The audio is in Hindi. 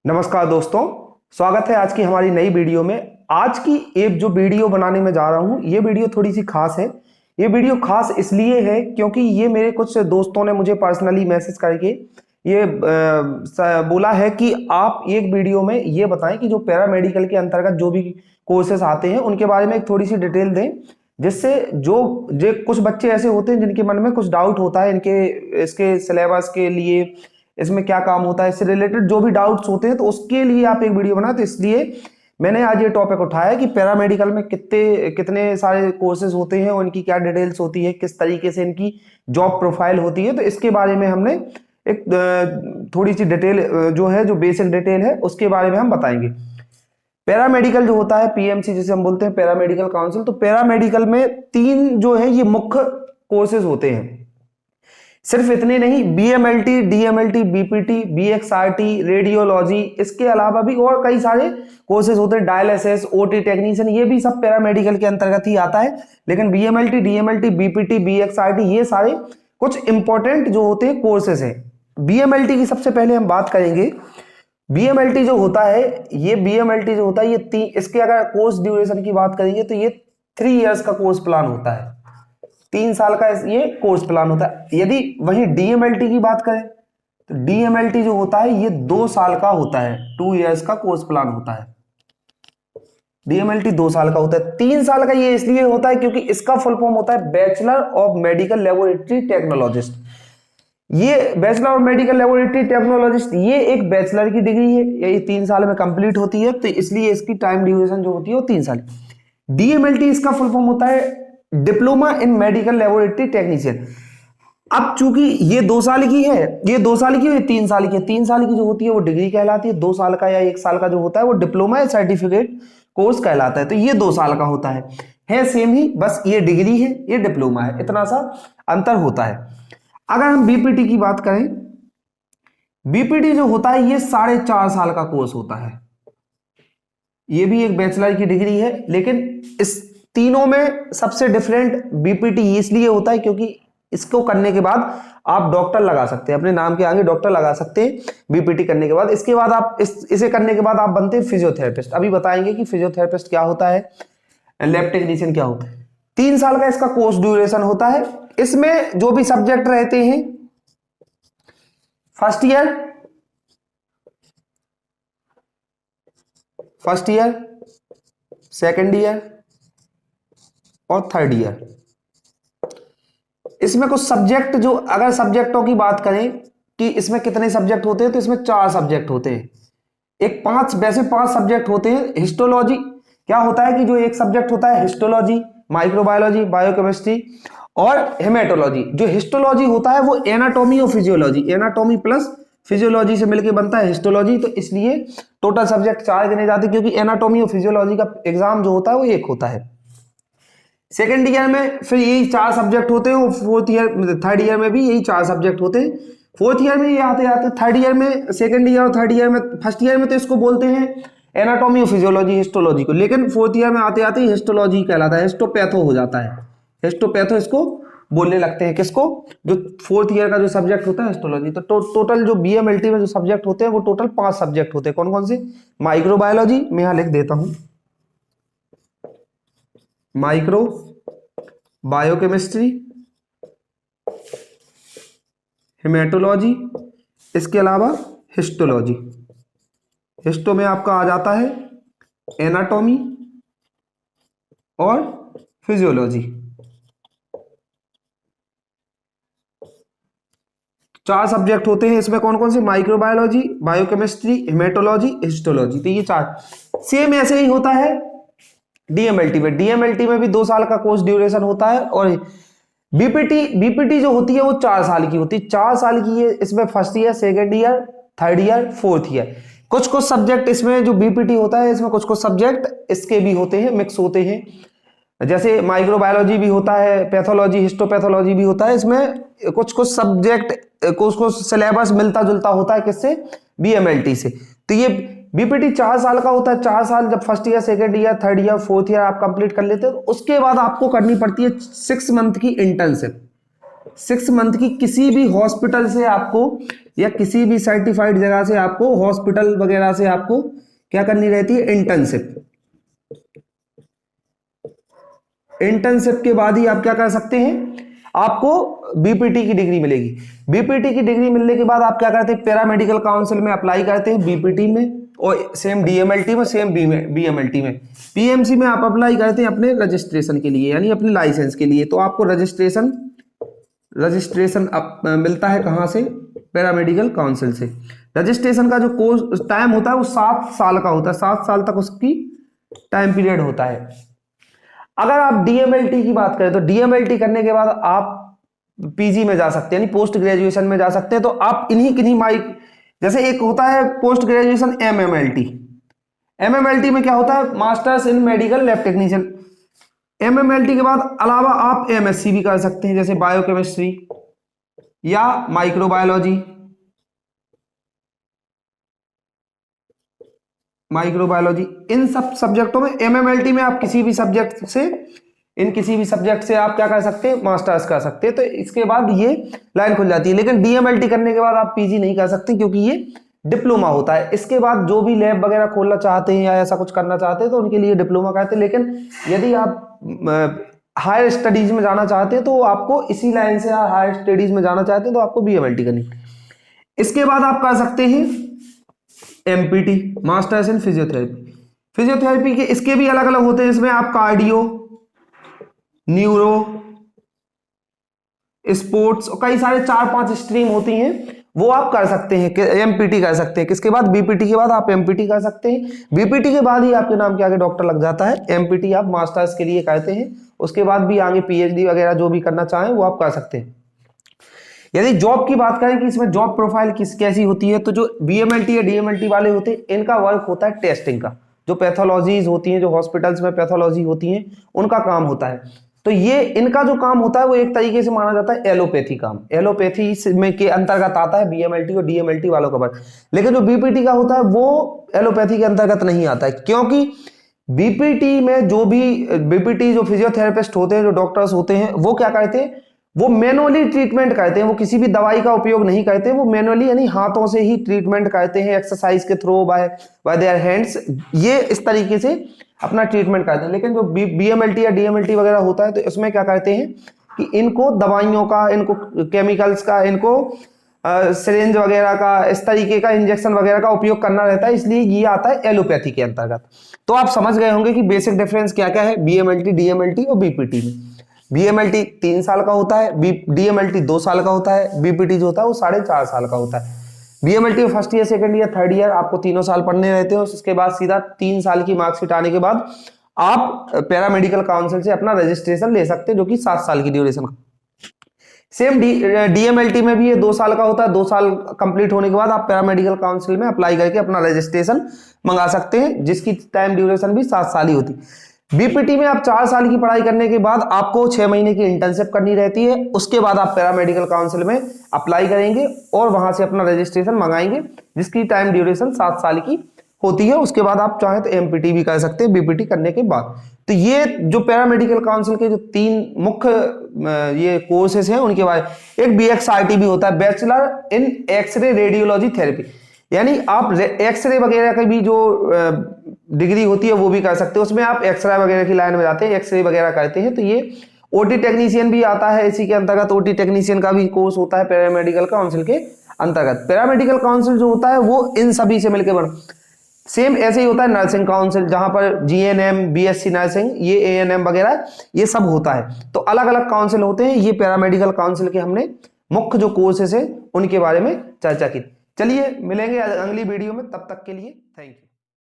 नमस्कार दोस्तों, स्वागत है आज की हमारी नई वीडियो में। आज की एक जो वीडियो बनाने में जा रहा हूं, ये वीडियो थोड़ी सी खास है। ये वीडियो खास इसलिए है क्योंकि ये मेरे कुछ दोस्तों ने मुझे पर्सनली मैसेज करके ये बोला है कि आप एक वीडियो में ये बताएं कि जो पैरामेडिकल के अंतर्गत जो भी कोर्सेस आते हैं उनके बारे में एक थोड़ी सी डिटेल दें, जिससे जो कुछ बच्चे ऐसे होते हैं जिनके मन में कुछ डाउट होता है इनके इसके सिलेबस के लिए, इसमें क्या काम होता है, इससे रिलेटेड जो भी डाउट्स होते हैं तो उसके लिए आप एक वीडियो बना। तो इसलिए मैंने आज ये टॉपिक उठाया कि पैरामेडिकल में कितने कितने सारे कोर्सेज होते हैं, उनकी क्या डिटेल्स होती है, किस तरीके से इनकी जॉब प्रोफाइल होती है। तो इसके बारे में हमने एक थोड़ी सी डिटेल जो है, जो बेसिक डिटेल है, उसके बारे में हम बताएंगे। पैरामेडिकल जो होता है, पीएमसी जिसे हम बोलते हैं, पैरामेडिकल काउंसिल। तो पैरामेडिकल में तीन जो है ये मुख्य कोर्सेज होते हैं। सिर्फ इतने नहीं, बीएमएलटी, डीएमएलटी, बीपीटी, बीएक्सआरटी, रेडियोलॉजी, इसके अलावा भी और कई सारे कोर्सेज होते हैं, डायलिसिस, ओटी टेक्नीशियन, ये भी सब पैरामेडिकल के अंतर्गत ही आता है। लेकिन बीएमएलटी, डीएमएलटी, बीपीटी, बीएक्सआरटी, ये सारे कुछ इंपॉर्टेंट जो होते हैं कोर्सेज हैं। बीएमएलटी की सबसे पहले हम बात करेंगे। बीएमएलटी जो होता है, ये बीएमएलटी जो होता है ये इसके अगर कोर्स ड्यूरेशन की बात करेंगे तो ये 3 इयर्स का कोर्स प्लान होता है। 3 साल का ये कोर्स प्लान होता है। यदि वहीं डीएमएलटी की बात करें तो डीएमएलटी जो होता है ये 2 साल का होता है, 2 इयर्स का कोर्स प्लान होता है। डीएमएलटी 2 साल का होता है। 3 साल का ये इसलिए होता है क्योंकि इसका फुल फॉर्म होता है bachelor of medical laboratory technologist. ये bachelor of medical laboratory technologist ये एक बैचलर की डिग्री है, ये 3 साल में कंप्लीट होती है, तो इसलिए इसकी टाइम ड्यूरेशन जो होती है वो 3 साल। डीएमएलटी इसका फुल फॉर्म होता है diploma in medical laboratory technician. अब चूंकि ये 2 साल की है, ये 2 साल की है, 3 साल की है। 3 साल की जो होती है वो डिग्री कहलाती है, 2 साल का या 1 साल का जो होता है वो डिप्लोमा या सर्टिफिकेट कोर्स कहलाता है। तो ये 2 साल का होता है सेम ही, बस ये डिग्री है, ये डिप्लोमा है, इतना सा अंतर होता है। अगर हम बीपीटी की बात करें, बीपीटी जो होता है ये 4.5 साल का कोर्स होता है। ये भी एक बैचलर की डिग्री है, लेकिन इस तीनों में सबसे डिफरेंट बीपीटी इसलिए होता है क्योंकि इसको करने के बाद आप डॉक्टर लगा सकते हैं, अपने नाम के आगे डॉक्टर लगा सकते हैं बीपीटी करने के बाद। इसके बाद आप इसे करने के बाद आप बनते हैं फिजियोथेरेपिस्ट। अभी बताएंगे कि फिजियोथेरेपिस्ट क्या होता है, लैब टेक्नीशियन क्या होता है। 3 साल का इसका कोर्स ड्यूरेशन होता है। इसमें जो भी सब्जेक्ट रहते हैं, फर्स्ट ईयर, सेकेंड ईयर और थर्ड ईयर। इसमें कुछ सब्जेक्ट, जो अगर सब्जेक्टों की बात करें कि इसमें कितने सब्जेक्ट होते हैं, तो इसमें 4 सब्जेक्ट होते हैं। एक 5 सब्जेक्ट होते हैं। हिस्टोलॉजी क्या होता है कि जो एक सब्जेक्ट होता है हिस्टोलॉजी, माइक्रोबायोलॉजी, बायोकेमिस्ट्री और हेमेटोलॉजी। जो हिस्टोलॉजी होता है वो एनाटॉमी और फिजियोलॉजी, एनाटॉमी प्लस फिजियोलॉजी से मिलकर बनता है हिस्टोलॉजी। तो इसलिए टोटल सब्जेक्ट 4 गिने जाते हैं, क्योंकि एनाटॉमी और फिजियोलॉजी का एग्जाम जो होता है वो एक होता है। सेकेंड ईयर में फिर यही 4 सब्जेक्ट होते हैं, और थर्ड ईयर में भी यही 4 सब्जेक्ट होते हैं। फोर्थ ईयर में ये आते आते थर्ड ईयर में, सेकेंड ईयर और थर्ड ईयर में, फर्स्ट ईयर में तो इसको बोलते हैं एनाटॉमी और फिजियोलॉजी, हिस्टोलॉजी को, लेकिन फोर्थ ईयर में आते आते हिस्टोलॉजी कहलाता है, हिस्टोपैथो हो जाता है। हिस्टोपैथो इसको बोलने लगते हैं, किसको, जो फोर्थ ईयर का जो सब्जेक्ट होता है हिस्टोलॉजी। तो टोटल जो बीएमएलटी में जो सब्जेक्ट होते हैं वो टोटल 5 सब्जेक्ट होते हैं। कौन कौन से? माइक्रोबायोलॉजी, मैं यहां लिख देता हूं, माइक्रो बायोकेमिस्ट्री, हेमेटोलॉजी, इसके अलावा हिस्टोलॉजी। हिस्टो में आपका आ जाता है एनाटॉमी और फिजियोलॉजी। 4 सब्जेक्ट होते हैं इसमें। कौन कौन से? Microbiology, biochemistry, haematology, histology. तो ये 4 सेम ऐसे ही होता है डीएमएलटी में। डीएमएलटी में भी 2 साल का कोर्स ड्यूरेशन होता है, और बीपीटी जो होती है वो 4 साल की होती है। 4 साल की है। इसमें first year, second year, third year, fourth year. कुछ सब्जेक्ट इसमें जो बीपीटी होता है इसमें कुछ सब्जेक्ट इसके भी होते हैं, मिक्स होते हैं। जैसे माइक्रोबायोलॉजी भी होता है, पैथोलॉजी, हिस्टोपैथोलॉजी भी होता है। इसमें कुछ सब्जेक्ट, कुछ सिलेबस मिलता जुलता होता है, किससे? बीएमएलटी से। तो ये बीपीटी 4 साल का होता है। 4 साल जब first year, second year, third year, fourth year आप कंप्लीट कर लेते हो, उसके बाद आपको करनी पड़ती है 6 मंथ की इंटर्नशिप। 6 मंथ की किसी भी हॉस्पिटल से आपको या किसी भी सर्टिफाइड जगह से आपको, हॉस्पिटल वगैरह से आपको क्या करनी रहती है, इंटर्नशिप। इंटर्नशिप के बाद ही आप क्या कर सकते हैं, आपको बीपीटी की डिग्री मिलेगी। बीपीटी की डिग्री मिलने के बाद आप क्या करते हैं, पैरामेडिकल काउंसिल में अप्लाई करते हैं बीपीटी में, और सेम डीएमएलटी में, सेम बीएमएलटी में। पीएमसी में आप अप्लाई करते हैं अपने रजिस्ट्रेशन के लिए, यानी अपने लाइसेंस के लिए। तो आपको रजिस्ट्रेशन मिलता है कहां से, पैरामेडिकल काउंसिल से। रजिस्ट्रेशन का जो कोर्स टाइम होता है वो 7 साल का होता है, 7 साल तक उसकी टाइम पीरियड होता है। अगर आप डीएमएलटी की बात करें तो डीएमएलटी करने के बाद आप पीजी में जा सकते हैं, यानी पोस्ट ग्रेजुएशन में जा सकते हैं। तो आप इन्हीं जैसे एक होता है पोस्ट ग्रेजुएशन एमएमएलटी। एमएमएलटी में क्या होता है, masters in medical lab technician. MMLT के बाद अलावा आप एमएससी भी कर सकते हैं, जैसे बायोकेमिस्ट्री या माइक्रोबायोलॉजी। इन सब सब्जेक्टों में, एमएमएलटी में आप किसी भी सब्जेक्ट से आप क्या कर सकते हैं, मास्टर्स कर सकते हैं। तो इसके बाद ये लाइन खुल जाती है। लेकिन डीएमएलटी करने के बाद आप पीजी नहीं कर सकते, क्योंकि ये डिप्लोमा होता है। इसके बाद जो भी लैब वगैरह खोलना चाहते हैं या ऐसा कुछ करना चाहते हैं तो उनके लिए डिप्लोमा करते हैं। लेकिन यदि आप हायर स्टडीज में जाना चाहते हैं तो आपको इसी लाइन से, हायर स्टडीज में जाना चाहते हैं तो आपको बीएमएलटी करनी। इसके बाद आप कर सकते हैं empty, masters in physiotherapy. Physiotherapy के इसके भी अलग अलग होते हैं। इसमें आप कार्डियो, न्यूरो, स्पोर्ट्स और कई सारे 4-5 स्ट्रीम होती हैं, वो आप कर सकते हैं, एमपीटी कर सकते हैं। किसके बाद, बीपीटी के बाद आप एमपीटी कर सकते हैं। बीपीटी के बाद ही आपके नाम के आगे डॉक्टर लग जाता है। एमपीटी आप मास्टर्स के लिए करते हैं, उसके बाद भी आगे पीएचडी वगैरह जो भी करना चाहें वो आप कर सकते हैं। यदि जॉब की बात करें कि इसमें जॉब प्रोफाइल कैसी होती है, तो जो बीएमएलटी या डीएमएलटी वाले होते हैं इनका वर्क होता है टेस्टिंग का। जो पैथोलॉजीज होती हैं, जो हॉस्पिटल्स में पैथोलॉजी होती हैं, उनका काम होता है। तो ये इनका जो काम होता है वो एक तरीके से माना जाता है एलोपैथी काम। एलोपैथी में के अंतर्गत आता है बीएमएलटी और डीएमएलटी वालों का वर्क। लेकिन जो बीपीटी का होता है वो एलोपैथी के अंतर्गत नहीं आता है, क्योंकि बीपीटी में जो फिजियोथेरेपिस्ट होते हैं, जो डॉक्टर्स होते हैं, वो क्या करते हैं, वो मैनुअली ट्रीटमेंट करते हैं। वो किसी भी दवाई का उपयोग नहीं करते, वो मैनुअली यानी हाथों से ही ट्रीटमेंट करते हैं, एक्सरसाइज के थ्रू, बाय देयर हैंड्स, ये इस तरीके से अपना ट्रीटमेंट करते हैं। लेकिन जो बीएमएलटी या डीएमएलटी वगैरह होता है तो इसमें क्या करते हैं कि इनको दवाइयों का, इनको केमिकल्स का, इनको सिरिंज वगैरह का, इस तरीके का इंजेक्शन वगैरह का उपयोग करना रहता है, इसलिए ये आता है एलोपैथी के अंतर्गत। तो आप समझ गए होंगे कि बेसिक डिफरेंस क्या क्या है बीएमएलटी, डीएमएलटी और बीपीटी में। बीएमएलटी 3 साल का होता है, डीएमएलटी 2 साल का होता है, बीपीटी जो होता है वो 4.5 साल का होता है। बीएमएलटी में first year, second year, third year आपको तीनों साल पढ़ने रहते हैं। उसके बाद सीधा 3 साल की मार्कशीट आने के बाद आप पैरामेडिकल काउंसिल से अपना रजिस्ट्रेशन ले सकते हैं, जो कि 7 साल की ड्यूरेशन का। सेम डीएमएलटी में भी ये 2 साल का होता है। 2 साल कंप्लीट होने के बाद आप पैरामेडिकल काउंसिल में अप्लाई करके अपना रजिस्ट्रेशन मंगा सकते हैं, जिसकी टाइम ड्यूरेशन भी 7 साल ही होती है। बीपीटी में आप 4 साल की पढ़ाई करने के बाद आपको 6 महीने की इंटर्नशिप करनी रहती है। उसके बाद आप पैरामेडिकल काउंसिल में अप्लाई करेंगे और वहां से अपना रजिस्ट्रेशन मंगाएंगे, जिसकी टाइम ड्यूरेशन 7 साल की होती है। उसके बाद आप चाहें तो एमपीटी भी कर सकते हैं बीपीटी करने के बाद। तो ये जो पैरामेडिकल काउंसिल के जो 3 मुख्य ये कोर्सेज हैं उनके बारे, एक बीएक्सआरटी भी होता है, bachelor in X ray radiology therapy, यानी आप एक्सरे वगैरह की भी जो डिग्री होती है वो भी कर सकते हो। उसमें आप एक्सरे वगैरह की लाइन में जाते हैं, एक्सरे वगैरह करते हैं। तो ये ओटी टेक्नीशियन भी आता है इसी के अंतर्गत। ओटी टेक्नीशियन का भी कोर्स होता है पैरामेडिकल काउंसिल के अंतर्गत। पैरामेडिकल काउंसिल जो होता है वो इन सभी से मिलकर बना। सेम ऐसे ही होता है नर्सिंग काउंसिल, जहां पर जीएनएम, बीएससी नर्सिंग, ये एएनएम वगैरह ये सब होता है। तो अलग अलग काउंसिल होते हैं। ये पैरामेडिकल काउंसिल के हमने मुख्य जो कोर्सेस है उनके बारे में चर्चा की। चलिए मिलेंगे अगली वीडियो में, तब तक के लिए थैंक यू।